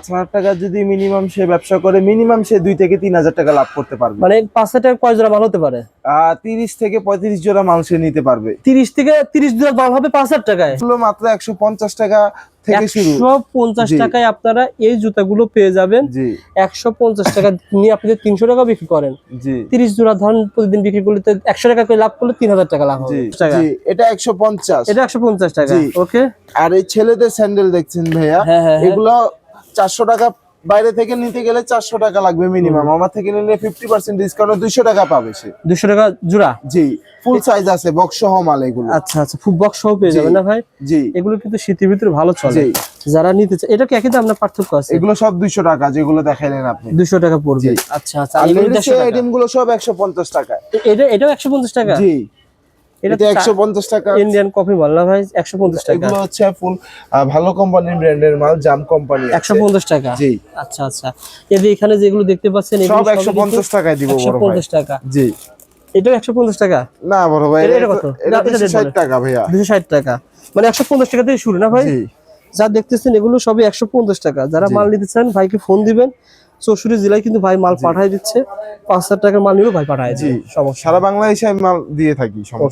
5,000 টাকা যদি মিনিমাম সে ব্যবসা করে, মিনিমাম সে 2 থেকে 3,000 টাকা লাভ করতে পারবে। মানে 5,000 টাকা কয় জোড়া মাল হতে পারে? 30 থেকে 35 জোড়া মাল সে নিতে পারবে। 30 থেকে 30 জোড়া মাল হবে 5,000 টাকায়। এগুলো মাত্র 150 টাকা থেকে শুরু। 150 টাকায় আপনারা এই জুতাগুলো পেয়ে যাবেন। জি 150 টাকা নিয়ে আপনি 300 টাকা বিক্রি করেন, জি 30 জোড়া ধরেন প্রতিদিন বিক্রি করলে 100 টাকা করে লাভ করলে 3,000 টাকা লাভ হবে। জি জি এটা 150। এটা 150 টাকা। জি। ওকে। আর এই ছেলেদের স্যান্ডেল দেখছেন ভাইয়া, হ্যাঁ, হ্যাঁ, হ্যাঁ। এগুলো 400 টাকা, বাইরে থেকে নিতে গেলে 400 টাকা লাগবে মিনিমাম। আমার থেকে নিলে 50% ডিসকাউন্টে 200 টাকা পাবে সে। 200 টাকা জোড়া। জি ফুল সাইজ আছে, বক্স সহ মাল এগুলো। আচ্ছা আচ্ছা, ফুল বক্স সহ পেয়ে যাবেন না ভাই? জি এগুলো কিন্তু শীতের ভিতরে ভালো চলে। জি। যারা নিতে চায়, এটা কি একই দাম না পার্থক্য আছে? এগুলো সব 200 টাকা যেগুলো দেখাইলেন আপনি। 200 টাকা পড়বে। জি। আচ্ছা আচ্ছা। আর এগুলো লেডিস 150 টাকা। আইটেম গুলো সব 150 টাকা। এটাও 150 টাকা। জি এটা এটা 150 টাকা। ইন্ডিয়ান কফি মাল না ভাই? 150 টাকা। এগুলো হচ্ছে ফুল ভালো কোম্পানির ব্র্যান্ডের মাল, জাম কোম্পানি। 150 টাকা। জি আচ্ছা আচ্ছা। এই যে এখানে যেগুলো দেখতে পাচ্ছেন এগুলো সব 150 টাকায় দিব বড় ভাই। 150 টাকা। জি এটাও 150 টাকা। না বড় ভাই, এটা কত? এটা 260 টাকা ভাইয়া। 260 টাকা। মানে 150 টাকা থেকে শুরু না ভাই? জি যা দেখতেছেন এগুলো সবই 150 টাকা। যারা জি। মাল নিতে চান ভাইকে ফোন দিবেন। 64 জেলায় কিন্তু ভাই মাল পাঠায় দিচ্ছে। 5,000 টাকার মাল নিলেও ভাই পাঠায় জি দিবে। সমস্যা সারা বাংলাদেশে আমি মাল দিয়ে থাকি, সমস্যা